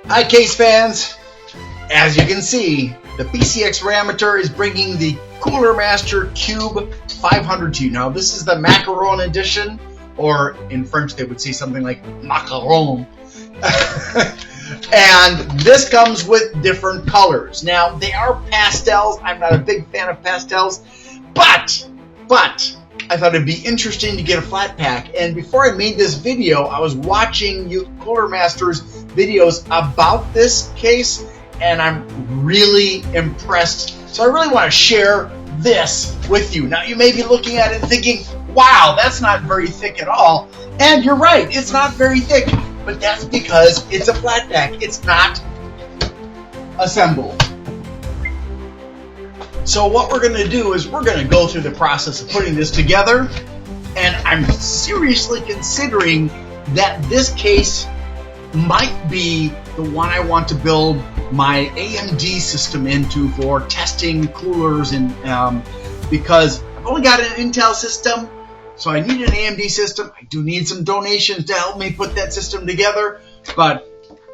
Hi case fans, as you can see, the PCX Ramateur is bringing the Cooler Master Qube 500 to you. Now this is the Macaron Edition, or in French they would say something like Macaron. And this comes with different colors. Now they are pastels. I'm not a big fan of pastels, but I thought it'd be interesting to get a flat pack. And before I made this video, I was watching Cooler Master's videos about this case, and I'm really impressed. So I really want to share this with you. Now you may be looking at it thinking, wow, that's not very thick at all. And you're right, it's not very thick, but that's because it's a flat pack. It's not assembled. So what we're going to do is we're going to go through the process of putting this together, and I'm seriously considering that this case might be the one I want to build my AMD system into for testing coolers, and because I've only got an Intel system, so I need an AMD system. I do need some donations to help me put that system together, but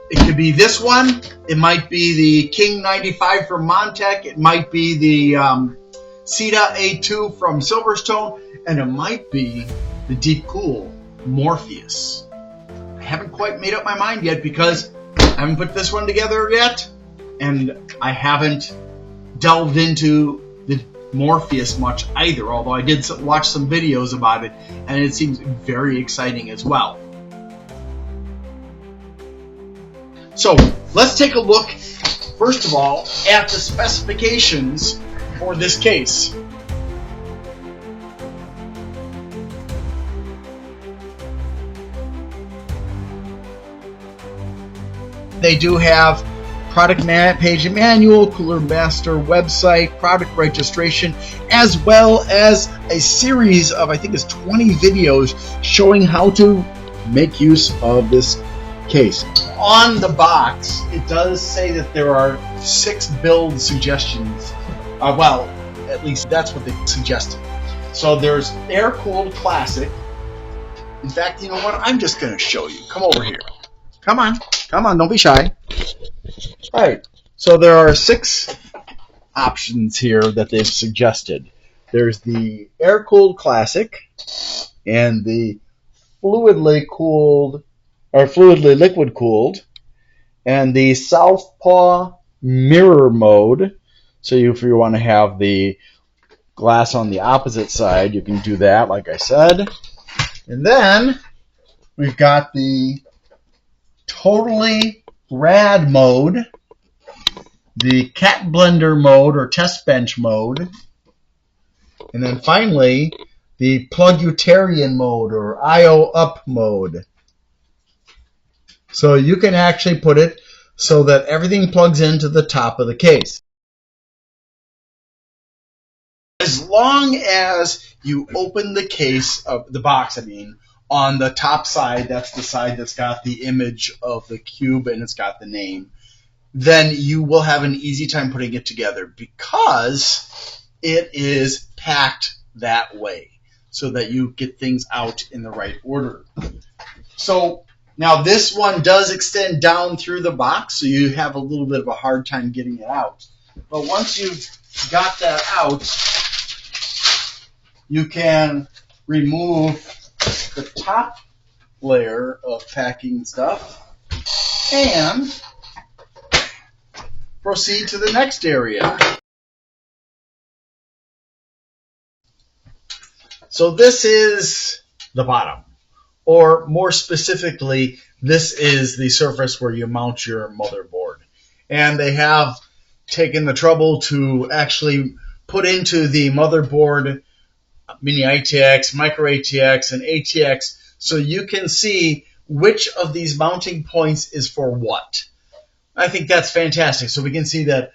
it could be this one. It might be the King 95 from Montech. It might be the Sita A2 from Silverstone, and it might be the Deep Cool Morpheus. I haven't quite made up my mind yet because I haven't put this one together yet, and I haven't delved into the Morpheus much either, although I did watch some videos about it, and it seems very exciting as well. So let's take a look, first of all, at the specifications for this case. They do have product page and manual, Cooler Master website, product registration, as well as a series of, I think it's 20 videos showing how to make use of this case. On the box, it does say that there are 6 build suggestions. Well, at least that's what they suggested. So there's air-cooled classic. In fact, you know what? I'm just going to show you. Come over here. Come on, don't be shy. All right, so there are 6 options here that they've suggested. There's the air-cooled classic and the fluidly cooled, or fluidly liquid cooled, and the southpaw mirror mode. So if you want to have the glass on the opposite side, you can do that, like I said. And then we've got the totally rad mode, the cat blender mode or test bench mode, and then finally the plugutarian mode or IO up mode. So you can actually put it so that everything plugs into the top of the case. As long as you open the case, of the box, on the top side, that's the side that's got the image of the Qube and it's got the name, then you will have an easy time putting it together because it is packed that way so that you get things out in the right order. So now this one does extend down through the box, so you have a little bit of a hard time getting it out. But once you've got that out, you can remove the top layer of packing stuff and proceed to the next area. So this is the bottom. Or more specifically, this is the surface where you mount your motherboard. And they have taken the trouble to actually put into the motherboard m-ITX, micro ATX, and ATX so you can see which of these mounting points is for what. I think that's fantastic. So we can see that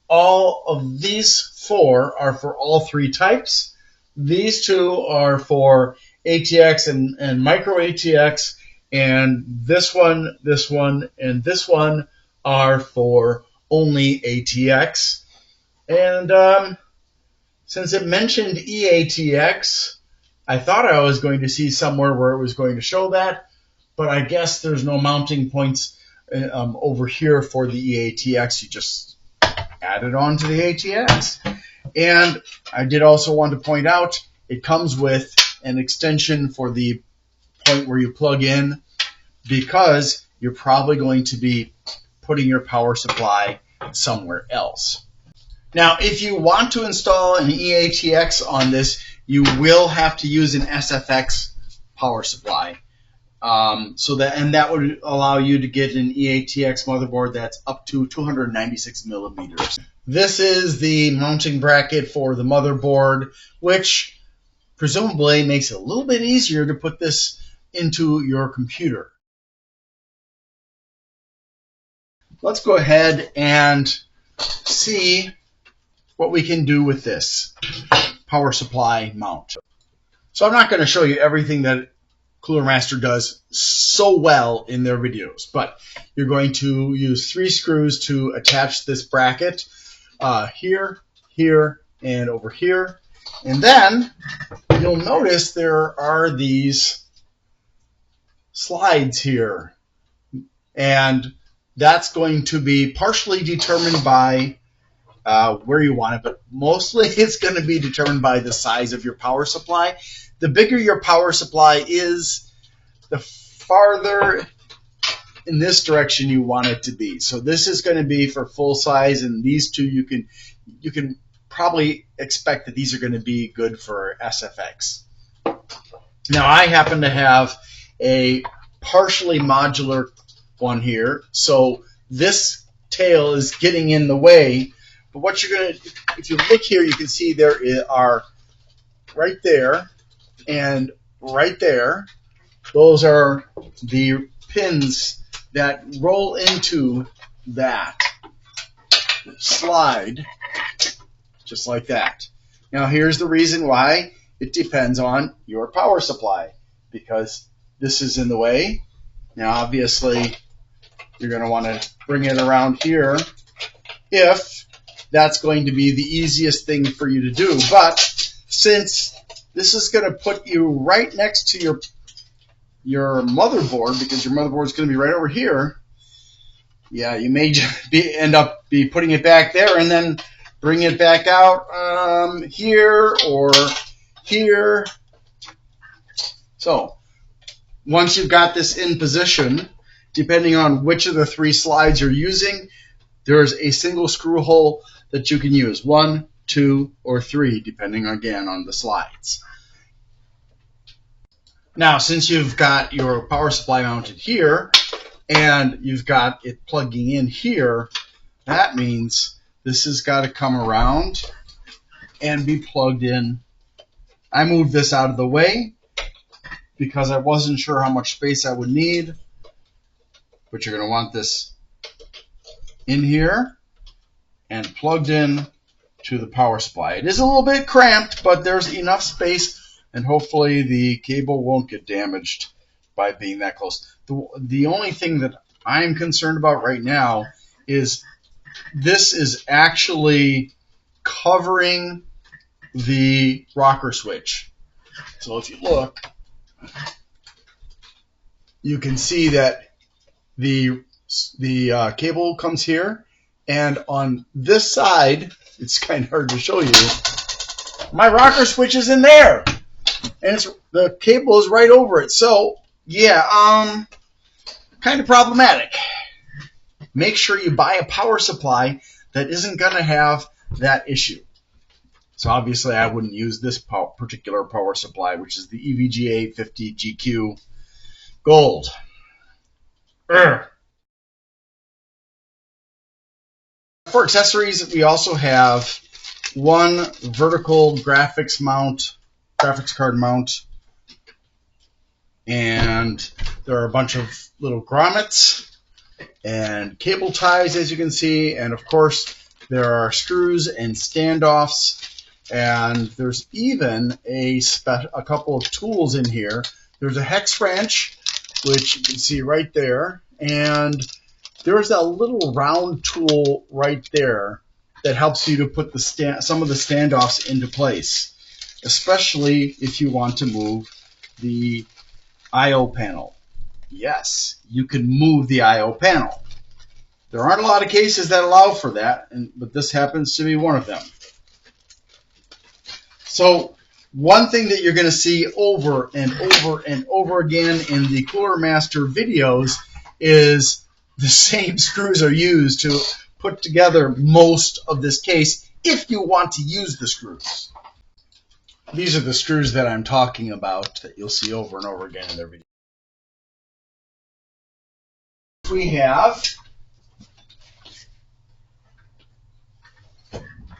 all of these 4 are for all 3 types. These 2 are for ATX and micro ATX, and this one, and this one are for only ATX. And since it mentioned E-ATX, I thought I was going to see somewhere where it was going to show that, but I guess there's no mounting points over here for the E-ATX. You just add it on to the ATX. And I did also want to point out it comes with an extension for the point where you plug in, because you're probably going to be putting your power supply somewhere else. Now, if you want to install an E-ATX on this, you will have to use an SFX power supply. That would allow you to get an E-ATX motherboard that's up to 296 millimeters. This is the mounting bracket for the motherboard, which presumably makes it a little bit easier to put this into your computer. Let's go ahead and see what we can do with this power supply mount. So I'm not going to show you everything that Cooler Master does so well in their videos, but you're going to use 3 screws to attach this bracket here, here, and over here. And then you'll notice there are these slides here, and that's going to be partially determined by where you want it, but mostly it's going to be determined by the size of your power supply. The bigger your power supply is, the farther in this direction you want it to be. So this is going to be for full size, and these two you can probably expect that these are going to be good for SFX. Now I happen to have a partially modular one here, so this tail is getting in the way. But what you're going to, if you look here, you can see there are right there and right there. Those are the pins that roll into that slide, just like that. Now here's the reason why it depends on your power supply, because this is in the way. Now obviously you're going to want to bring it around here if that's going to be the easiest thing for you to do. But since this is going to put you right next to your motherboard, because your motherboard is going to be right over here, yeah, you may end up putting it back there and then bring it back out here or here. So once you've got this in position, depending on which of the 3 slides you're using, there's a single screw hole that you can use, 1, 2, or 3, depending again on the slides. Now, since you've got your power supply mounted here and you've got it plugging in here, that means this has got to come around and be plugged in. I moved this out of the way because I wasn't sure how much space I would need, but you're going to want this in here and plugged in to the power supply. It is a little bit cramped, but there's enough space, and hopefully the cable won't get damaged by being that close. The only thing that I'm concerned about right now is this is actually covering the rocker switch. So if you look, you can see that the cable comes here, and on this side, it's kind of hard to show you, my rocker switch is in there, and the cable is right over it. So yeah, kind of problematic. Make sure you buy a power supply that isn't going to have that issue. So obviously I wouldn't use this particular power supply, which is the EVGA 50 GQ Gold. For accessories, we also have one vertical graphics card mount, and there are a bunch of little grommets and cable ties, as you can see, and of course there are screws and standoffs, and there's even a couple of tools in here. There's a hex wrench, which you can see right there, and there's a little round tool right there that helps you to put some of the standoffs into place, especially if you want to move the I/O panel. yes, you can move the I/O panel. There aren't a lot of cases that allow for that, but this happens to be one of them. So one thing that you're going to see over and over and over again in the Cooler Master videos is the same screws are used to put together most of this case if you want to use the screws. These are the screws that I'm talking about that you'll see over and over again in their videos. We have,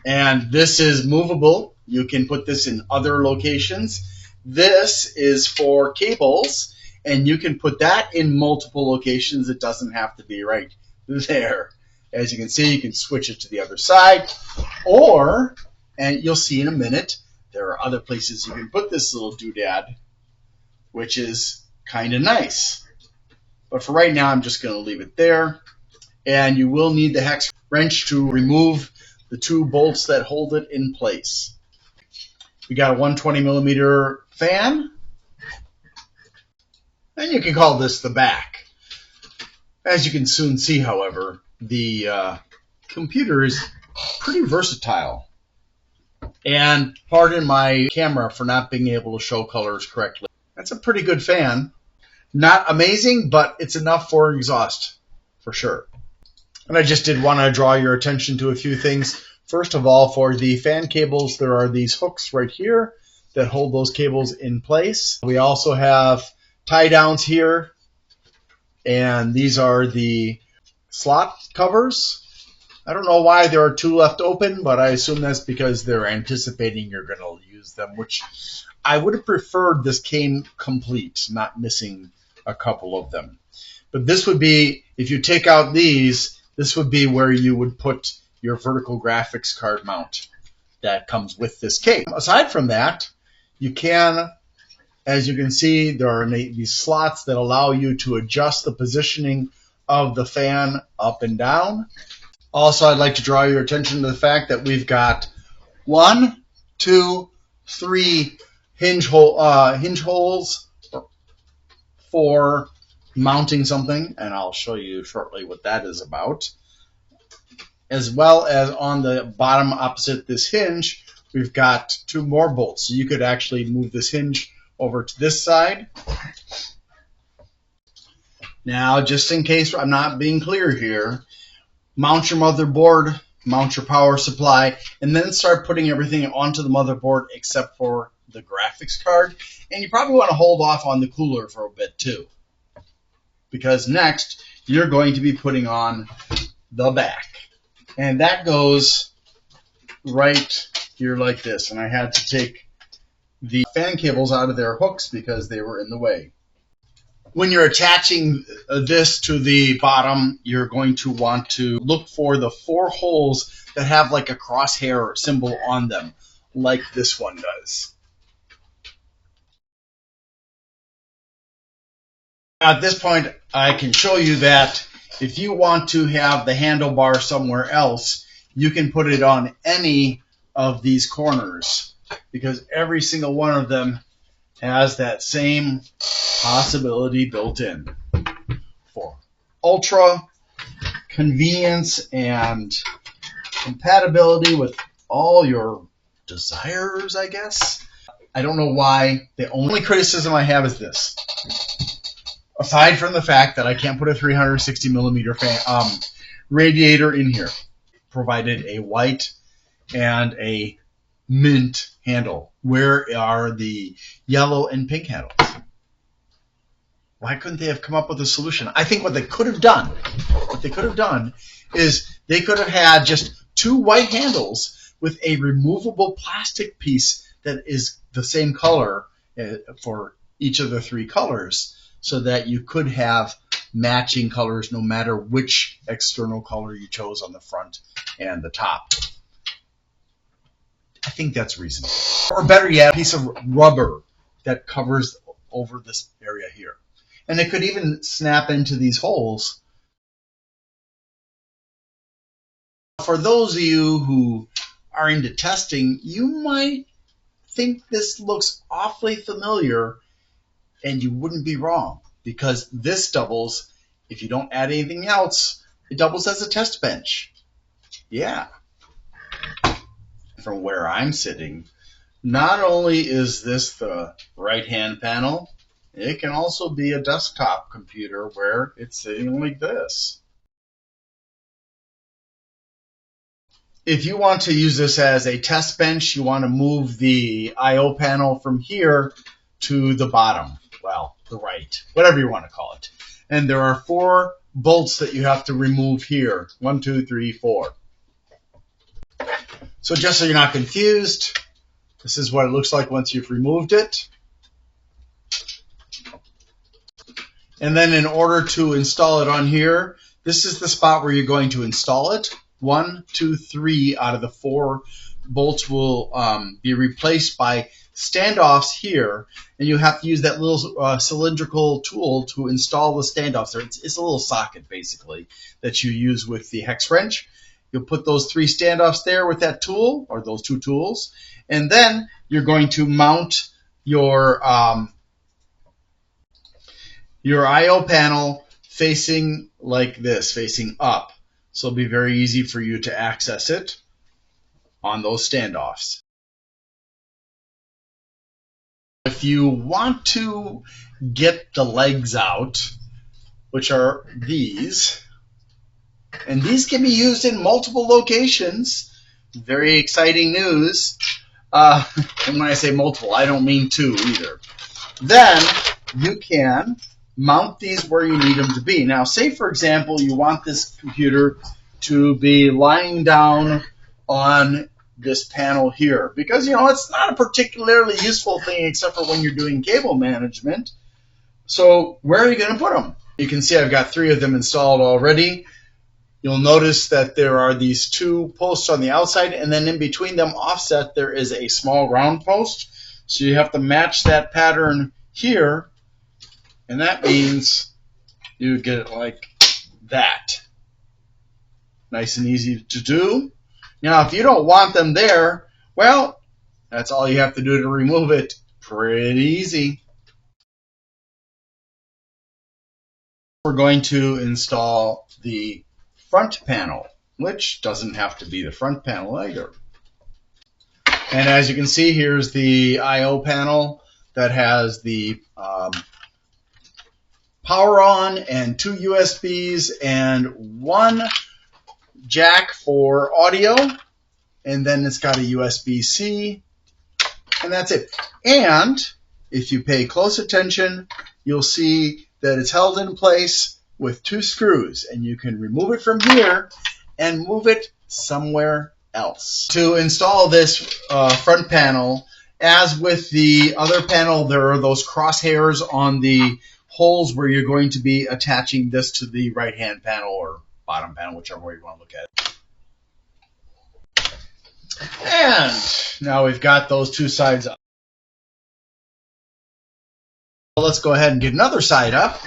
and this is movable. You can put this in other locations. This is for cables, and you can put that in multiple locations. It doesn't have to be right there. As you can see, you can switch it to the other side, or, and you'll see in a minute, there are other places you can put this little doodad, which is kind of nice. But for right now, I'm just going to leave it there. And you will need the hex wrench to remove the two bolts that hold it in place. We got a 120 millimeter fan. And you can call this the back. As you can soon see, however, the computer is pretty versatile. And pardon my camera for not being able to show colors correctly. That's a pretty good fan. Not amazing, but it's enough for exhaust, for sure. And I just did want to draw your attention to a few things. First of all, for the fan cables, there are these hooks right here that hold those cables in place. We also have tie downs here, and these are the slot covers. I don't know why there are two left open, but I assume that's because they're anticipating you're going to use them, which I would have preferred this came complete, not missing a couple of them. But this would be, if you take out these, this would be where you would put your vertical graphics card mount that comes with this case. Aside from that, you can, as you can see, there are these slots that allow you to adjust the positioning of the fan up and down. Also, I'd like to draw your attention to the fact that we've got 1, 2, 3 hinge holes for mounting something, and I'll show you shortly what that is about. As well as on the bottom opposite this hinge, we've got 2 more bolts. So you could actually move this hinge over to this side. Now, just in case I'm not being clear here, mount your motherboard, mount your power supply, and then start putting everything onto the motherboard except for the graphics card. And you probably want to hold off on the cooler for a bit too, because next you're going to be putting on the back. And that goes right here like this. And I had to take the fan cables out of their hooks because they were in the way. When you're attaching this to the bottom, you're going to want to look for the 4 holes that have like a crosshair symbol on them, like this one does. At this point, I can show you that if you want to have the handlebar somewhere else, you can put it on any of these corners, because every single one of them has that same possibility built in for ultra convenience and compatibility with all your desires, I guess. I don't know why. The only criticism I have is this. Aside from the fact that I can't put a 360 millimeter fan, radiator in here, provided a white and a mint handle. Where are the yellow and pink handles? Why couldn't they have come up with a solution? I think what they could have done is they could have had just 2 white handles with a removable plastic piece that is the same color for each of the 3 colors, so that you could have matching colors no matter which external color you chose on the front and the top. I think that's reasonable. Or better yet, a piece of rubber that covers over this area here. And it could even snap into these holes. For those of you who are into testing, you might think this looks awfully familiar, and you wouldn't be wrong. because this doubles, if you don't add anything else, it doubles as a test bench. Yeah. From where I'm sitting, not only is this the right-hand panel, it can also be a desktop computer where it's sitting like this. If you want to use this as a test bench, you want to move the I/O panel from here to the bottom, well, the right, whatever you want to call it. And there are 4 bolts that you have to remove here. 1, 2, 3, 4. So just so you're not confused, this is what it looks like once you've removed it. And then in order to install it on here, this is the spot where you're going to install it. 1, 2, 3 out of the 4 bolts will be replaced by standoffs here, and you have to use that little cylindrical tool to install the standoffs there. It's a little socket, basically, that you use with the hex wrench. You'll put those 3 standoffs there with that tool, or those 2 tools, and then you're going to mount your I/O panel facing like this, facing up. So it'll be very easy for you to access it on those standoffs. If you want to get the legs out, which are these, and these can be used in multiple locations, very exciting news. And when I say multiple, I don't mean 2 either. Then you can mount these where you need them to be. Now, say, for example, you want this computer to be lying down on this panel here, because, it's not a particularly useful thing except for when you're doing cable management. So where are you going to put them? You can see I've got 3 of them installed already. You'll notice that there are these 2 posts on the outside, and then in between them offset there is a small round post. So you have to match that pattern here, and that means you get it like that. Nice and easy to do. Now, if you don't want them there, well, that's all you have to do to remove it. Pretty easy. We're going to install the front panel, which doesn't have to be the front panel either. And as you can see, here's the I/O panel that has the power on and 2 USBs and 1 jack for audio, and then it's got a USB-C, and that's it. And if you pay close attention, you'll see that it's held in place with 2 screws, and you can remove it from here and move it somewhere else. To install this front panel, as with the other panel, there are those crosshairs on the holes where you're going to be attaching this to the right-hand panel or bottom panel, whichever way you want to look at it. And now we've got those 2 sides up. Well, let's go ahead and get another side up.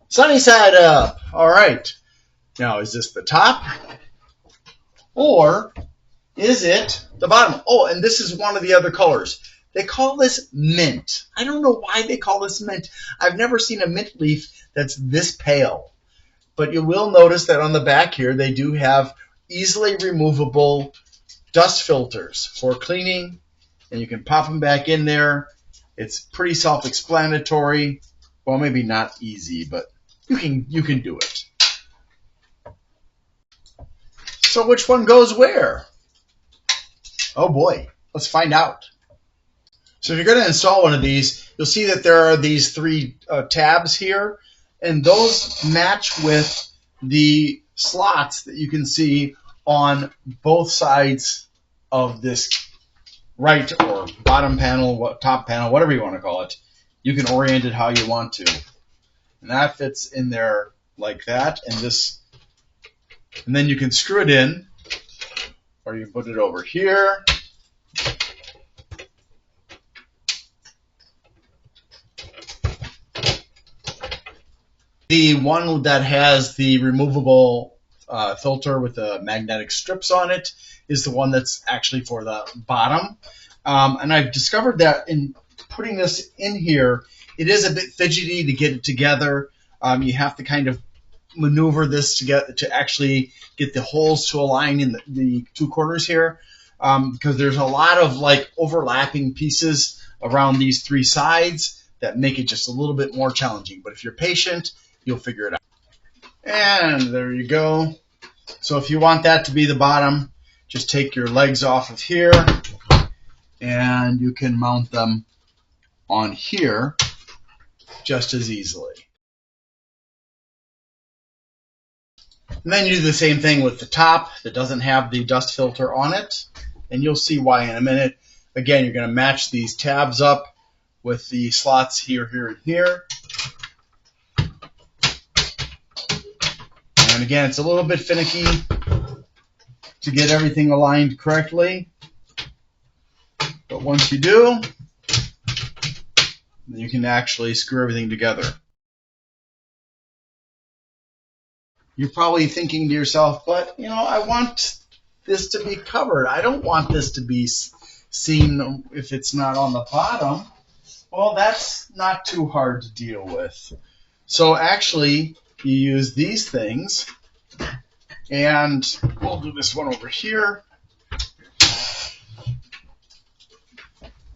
Sunny side up. All right. Now, is this the top or is it the bottom? Oh, and this is one of the other colors. They call this mint. I don't know why they call this mint. I've never seen a mint leaf that's this pale. But you will notice that on the back here, they do have easily removable dust filters for cleaning, and you can pop them back in there. It's pretty self-explanatory. Well, maybe not easy, but you can do it. So which one goes where? Oh boy, let's find out. So if you're going to install one of these, you'll see that there are these 3 tabs here, and those match with the slots that you can see on both sides of this right or bottom panel, top panel, whatever you want to call it. You can orient it how you want to. And that fits in there like that, and then you can screw it in, or you put it over here. The one that has the removable filter with the magnetic strips on it is the one that's actually for the bottom. And I've discovered that in putting this in here, it is a bit fidgety to get it together. You have to kind of maneuver this to actually get the holes to align in the two corners here, because there's a lot of like overlapping pieces around these three sides that make it just a little bit more challenging. But if you're patient, you'll figure it out. And there you go. So if you want that to be the bottom, just take your legs off of here and you can mount them on here just as easily. And then you do the same thing with the top that doesn't have the dust filter on it, and you'll see why in a minute. Again, you're going to match these tabs up with the slots here, here, and here. And again, it's a little bit finicky to get everything aligned correctly, but once you do, then you can actually screw everything together. You're probably thinking to yourself, but I want this to be covered. I don't want this to be seen if it's not on the bottom. Well, that's not too hard to deal with. So actually, you use these things, and we'll do this one over here.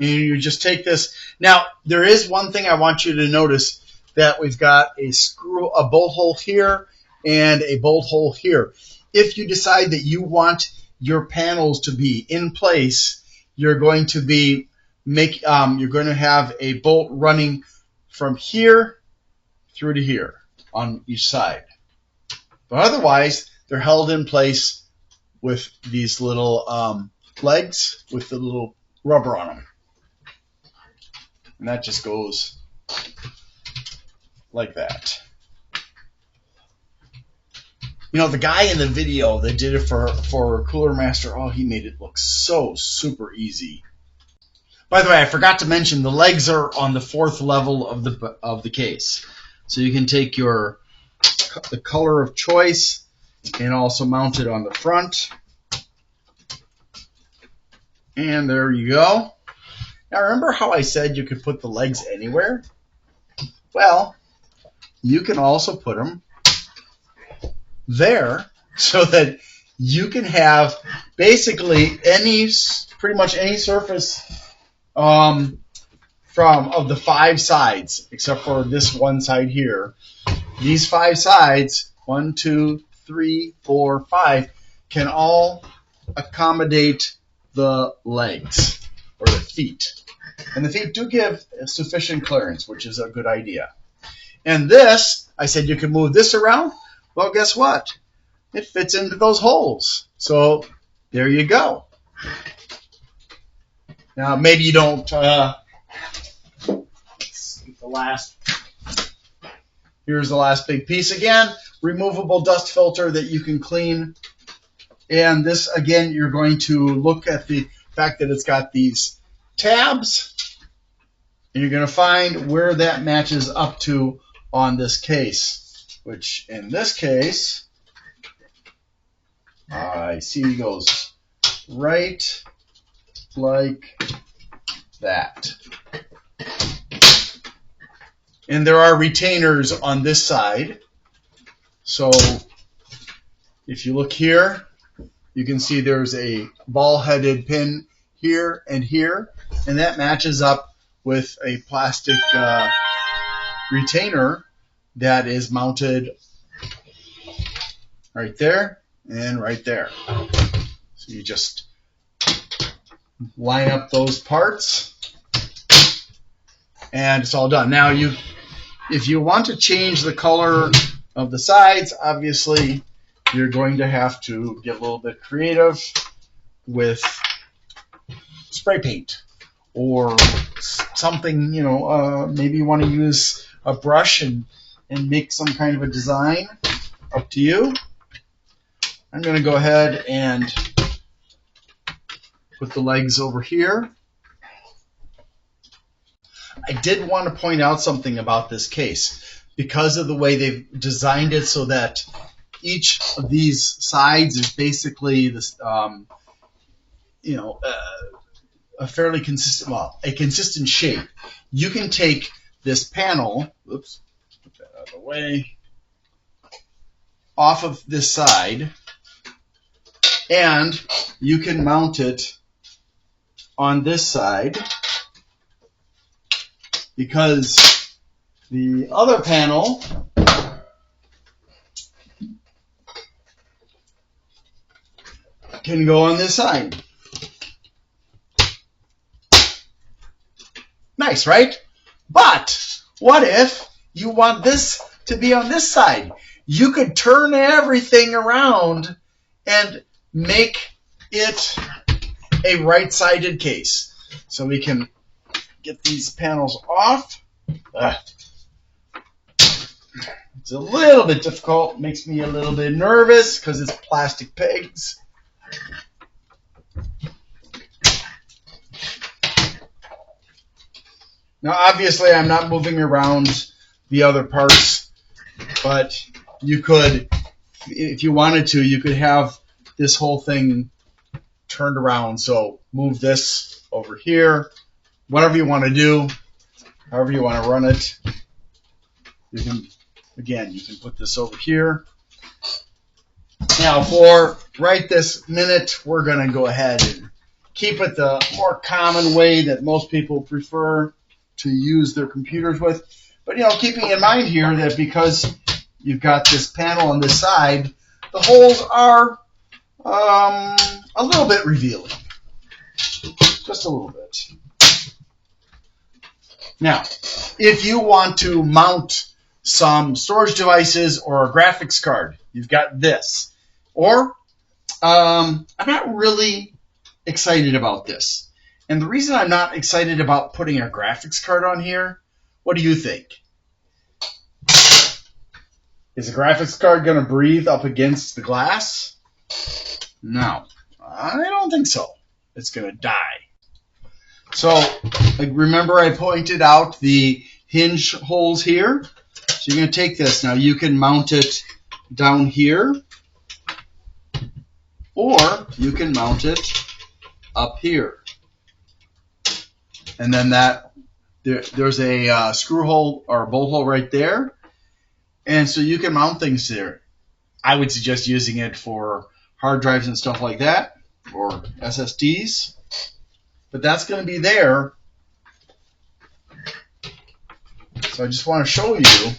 And you just take this. Now, there is one thing I want you to notice, that we've got a bolt hole here and a bolt hole here. If you decide that you want your panels to be in place, you're going to be you're going to have a bolt running from here through to here on each side. But otherwise, they're held in place with these little legs with the little rubber on them. And that just goes like that. The guy in the video that did it for Cooler Master, oh, he made it look so super easy. By the way, I forgot to mention the legs are on the 4th level of the case. So you can take the color of choice and also mount it on the front. And there you go. Now remember how I said you could put the legs anywhere? Well, you can also put them there, so that you can have basically pretty much any surface of the 5 sides, except for this one side here. These 5 sides, 1, 2, 3, 4, 5, can all accommodate the legs or the feet. And the feet do give sufficient clearance, which is a good idea. And this, I said you can move this around. Well, guess what? It fits into those holes. So there you go. Now, maybe you don't. Here's the last big piece again. Removable dust filter that you can clean. And this, again, you're going to look at the fact that it's got these tabs. And you're going to find where that matches up to on this case. Which in this case, I see goes right like that. And there are retainers on this side. So if you look here, you can see there's a ball-headed pin here, and that matches up with a plastic retainer that is mounted right there and right there. So you just line up those parts and it's all done. Now if you want to change the color of the sides, obviously you're going to have to get a little bit creative with spray paint or something, maybe you want to use a brush and make some kind of a design. Up to you. I'm going to go ahead and put the legs over here. I did want to point out something about this case. Because of the way they've designed it so that each of these sides is basically this, a fairly consistent, well, a consistent shape. You can take this panel, oops, put that out of the way, off of this side, and you can mount it on this side, because the other panel can go on this side. Nice, right? But what if you want this to be on this side? You could turn everything around and make it a right-sided case. So we can get these panels off. It's a little bit difficult. Makes me a little bit nervous because it's plastic pegs. Now, obviously, I'm not moving around the other parts, but you could, if you wanted to, you could have this whole thing turned around. So move this over here, whatever you want to do, however you want to run it. You can, again, you can put this over here. Now, for right this minute, we're going to go ahead and keep it the more common way that most people prefer to use their computers with. But, keeping in mind here that because you've got this panel on this side, the holes are a little bit revealing. Just a little bit. Now, if you want to mount some storage devices or a graphics card, you've got this. Or, I'm not really excited about this. And the reason I'm not excited about putting a graphics card on here, what do you think? Is a graphics card going to breathe up against the glass? No, I don't think so. It's going to die. So, remember I pointed out the hinge holes here? So you're going to take this. Now you can mount it down here, or you can mount it up here. And then there's a screw hole or a bolt hole right there. And so you can mount things there. I would suggest using it for hard drives and stuff like that, or SSDs. But that's going to be there. So I just want to show you,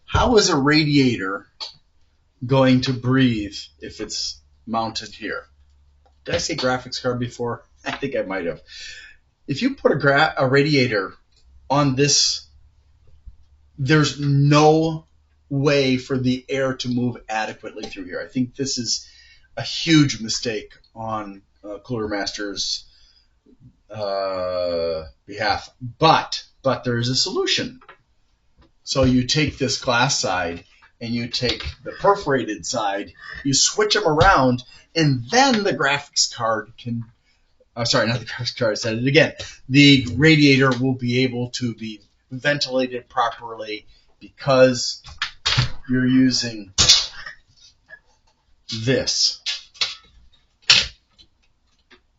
how is a radiator going to breathe if it's mounted here? Did I say graphics card before? I think I might have. If you put a radiator on this, there's no way for the air to move adequately through here. I think this is a huge mistake on Cooler Master's behalf. But there is a solution. So you take this glass side and you take the perforated side, you switch them around, and then the graphics card can, sorry, not the graphics card, I said it again, the radiator will be able to be ventilated properly because you're using this.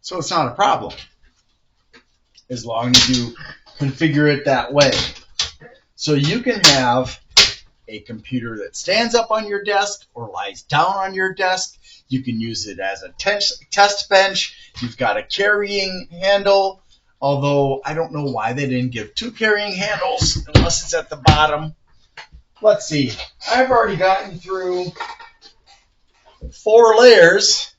So it's not a problem as long as you configure it that way. So you can have a computer that stands up on your desk or lies down on your desk. You can use it as a test bench. You've got a carrying handle, although I don't know why they didn't give 2 carrying handles unless it's at the bottom. Let's see. I've already gotten through 4 layers.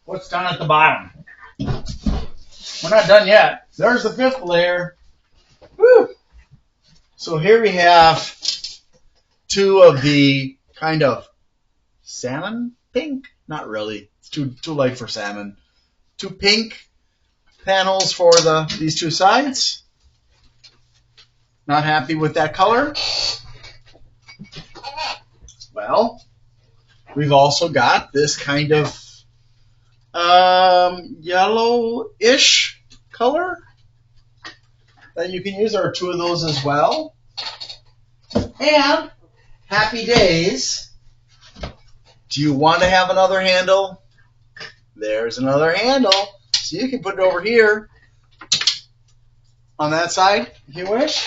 What's down at the bottom? We're not done yet. There's the 5th layer. Woo! So here we have 2 of the kind of salmon pink. Not really. It's too light for salmon. 2 pink panels for these 2 sides. Not happy with that color? Well, we've also got this kind of yellowish color that you can use. There are 2 of those as well. And happy days. Do you want to have another handle? There's another handle. So you can put it over here on that side if you wish.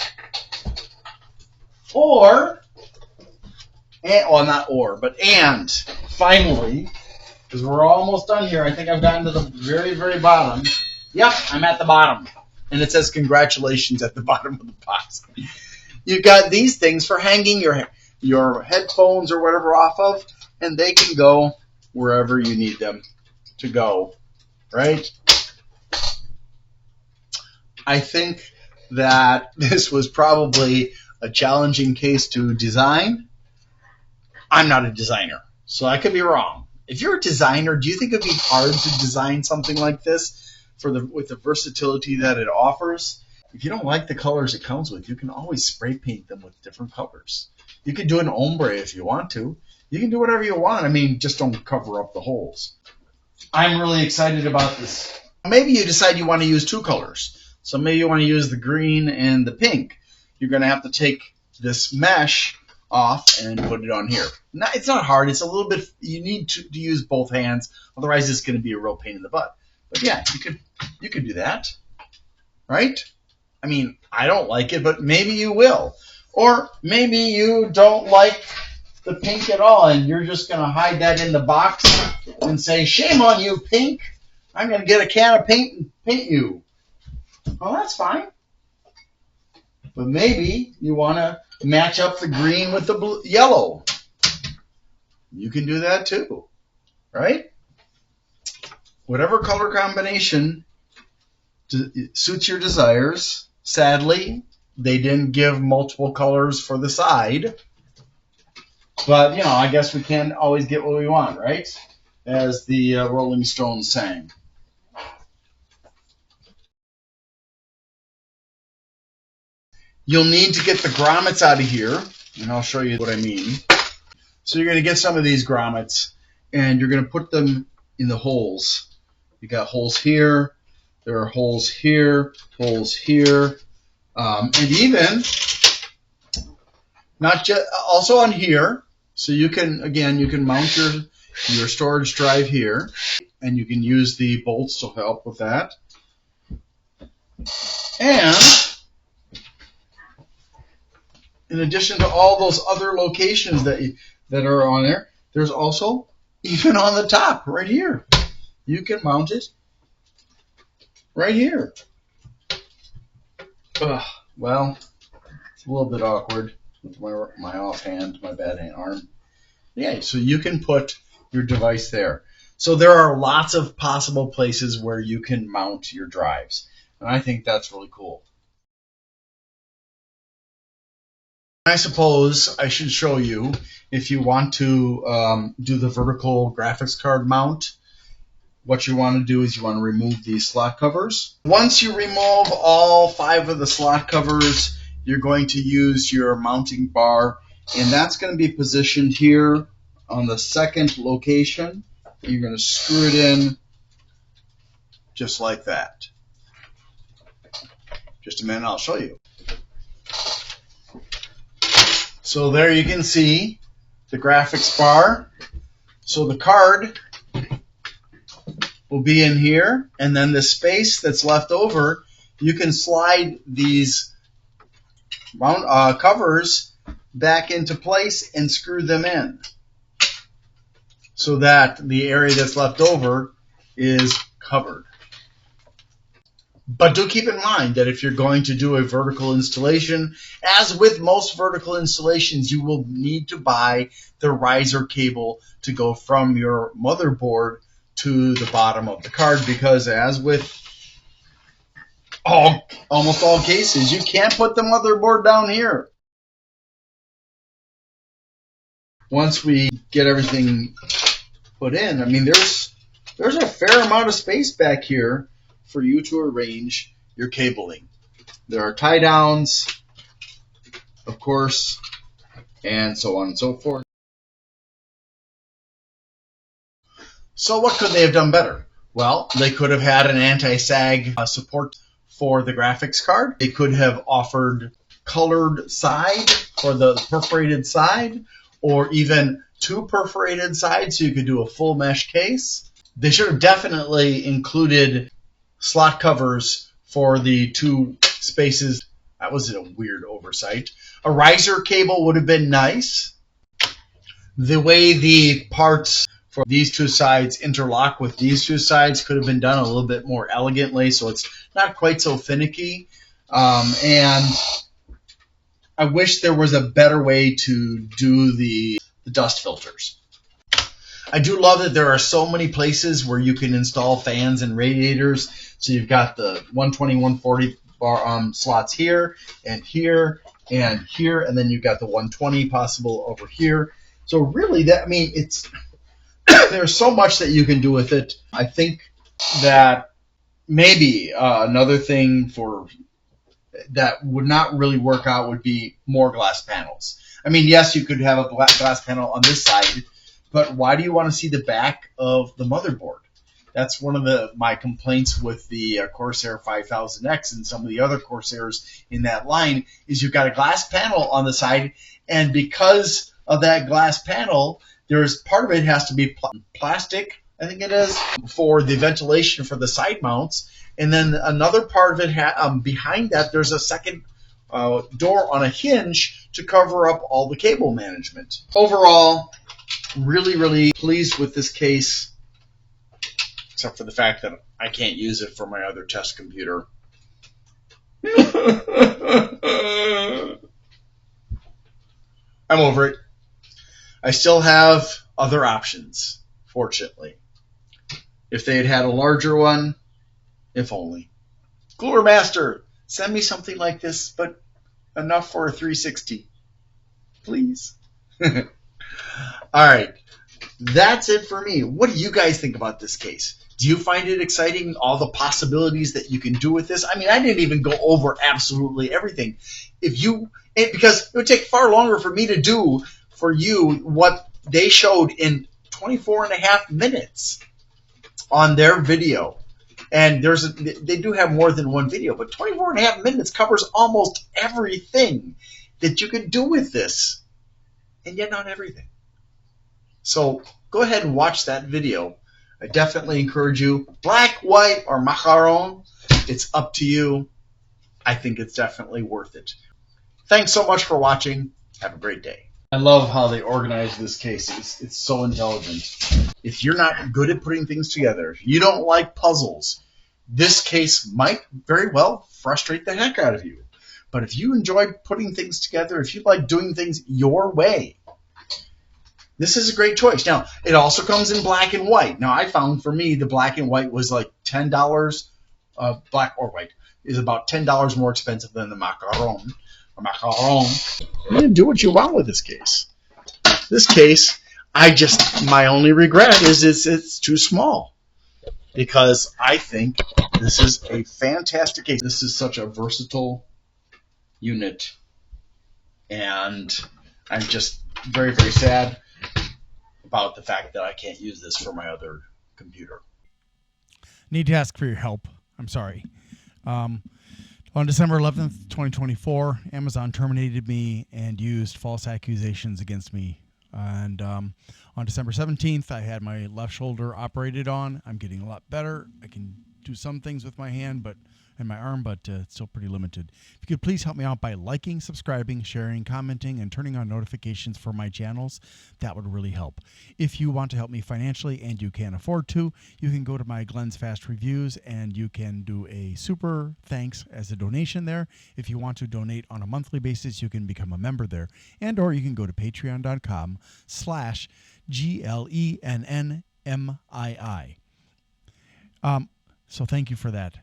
Or, well, not or, but and, finally, because we're almost done here. I think I've gotten to the very, very bottom. Yep, I'm at the bottom. And it says congratulations at the bottom of the box. You've got these things for hanging your headphones or whatever off of, and they can go wherever you need them to go, right? I think that this was probably a challenging case to design. I'm not a designer, so I could be wrong. If you're a designer, do you think it'd be hard to design something like this with the versatility that it offers? If you don't like the colors it comes with, you can always spray paint them with different colors. You can do an ombre if you want to. You can do whatever you want. I mean, just don't cover up the holes. I'm really excited about this. Maybe you decide you want to use two colors. So maybe you want to use the green and the pink. You're going to have to take this mesh off and put it on here. Now, it's not hard. It's a little bit, you need to use both hands. Otherwise, it's going to be a real pain in the butt. But yeah, you could do that, right? I mean, I don't like it, but maybe you will. Or maybe you don't like the pink at all, and you're just going to hide that in the box and say, shame on you, pink. I'm going to get a can of paint and paint you. Well, that's fine. But maybe you want to match up the green with the yellow. You can do that too, right? Whatever color combination suits your desires. Sadly, they didn't give multiple colors for the side. But, you know, I guess we can't always get what we want, right? As the Rolling Stones sang. You'll need to get the grommets out of here, and I'll show you what I mean. So you're going to get some of these grommets, and you're going to put them in the holes. You got holes here, there are holes here, and even not just also on here. So you can, again, you can mount your storage drive here, and you can use the bolts to help with that. And in addition to all those other locations that are on there, there's also, even on the top, right here, you can mount it right here. Well, it's a little bit awkward with my offhand, my bad arm. Yeah, so you can put your device there. So there are lots of possible places where you can mount your drives, and I think that's really cool. I suppose I should show you, if you want to do the vertical graphics card mount, what you want to do is you want to remove these slot covers. Once you remove all 5 of the slot covers, you're going to use your mounting bar, and that's going to be positioned here on the second location. You're going to screw it in just like that. Just a minute, I'll show you. So there you can see the graphics bar. So the card will be in here, and then the space that's left over, you can slide these covers back into place and screw them in so that the area that's left over is covered. But do keep in mind that if you're going to do a vertical installation, as with most vertical installations, you will need to buy the riser cable to go from your motherboard to the bottom of the card, because as with almost all cases, you can't put the motherboard down here. Once we get everything put in, I mean, there's a fair amount of space back here for you to arrange your cabling. There are tie downs, of course, and so on and so forth. So what could they have done better? Well, they could have had an anti-sag support for the graphics card. They could have offered colored side for the perforated side, or even 2 perforated sides so you could do a full mesh case. They should have definitely included slot covers for the 2 spaces. That was a weird oversight. A riser cable would have been nice. The way the parts for these 2 sides interlock with these 2 sides could have been done a little bit more elegantly, so it's not quite so finicky. And I wish there was a better way to do the dust filters. I do love that there are so many places where you can install fans and radiators. So you've got the 120, 140 bar, slots here, and then you've got the 120 possible over here. So really, it's there's so much that you can do with it. I think that maybe another thing that would not really work out would be more glass panels. I mean, yes, you could have a glass panel on this side, but why do you want to see the back of the motherboard? That's one of my complaints with the Corsair 5000X and some of the other Corsairs in that line is you've got a glass panel on the side, and because of that glass panel, there's part of it has to be plastic, I think it is, for the ventilation for the side mounts, and then another part of it behind that there's a second door on a hinge to cover up all the cable management. Overall, really, really pleased with this case, except for the fact that I can't use it for my other test computer. I'm over it. I still have other options, fortunately. If they had had a larger one, if only. Cooler Master, send me something like this, but enough for a 360. Please. All right. That's it for me. What do you guys think about this case? Do you find it exciting, all the possibilities that you can do with this? I mean, I didn't even go over absolutely everything. Because it would take far longer for me to do for you what they showed in 24 and a half minutes on their video. And they do have more than one video, but 24 and a half minutes covers almost everything that you could do with this, and yet not everything. So go ahead and watch that video. I definitely encourage you. Black, white, or macaron, it's up to you. I think it's definitely worth it. Thanks so much for watching. Have a great day. I love how they organize this case. It's so intelligent. If you're not good at putting things together, if you don't like puzzles, this case might very well frustrate the heck out of you. But if you enjoy putting things together, if you like doing things your way, this is a great choice. Now, it also comes in black and white. Now, I found for me the black and white was like $10. Black or white is about $10 more expensive than the macaron. You can do what you want with this case. This case, my only regret is it's too small, because I think this is a fantastic case. This is such a versatile unit, and I'm just very, very sad about the fact that I can't use this for my other computer. Need to ask for your help. I'm sorry. On December 11th, 2024, Amazon terminated me and used false accusations against me. And on December 17th, I had my left shoulder operated on. I'm getting a lot better. I can do some things with my hand and my arm, but it's still pretty limited. If you could please help me out by liking, subscribing, sharing, commenting, and turning on notifications for my channels, that would really help. If you want to help me financially and you can afford to, you can go to my Glenn's Fast Reviews and you can do a super thanks as a donation there. If you want to donate on a monthly basis, you can become a member there. Or you can go to patreon.com/GLENNMII. So thank you for that.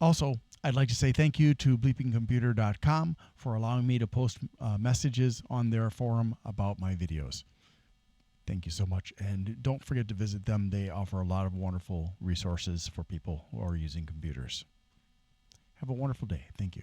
Also, I'd like to say thank you to bleepingcomputer.com for allowing me to post messages on their forum about my videos. Thank you so much. And don't forget to visit them. They offer a lot of wonderful resources for people who are using computers. Have a wonderful day. Thank you.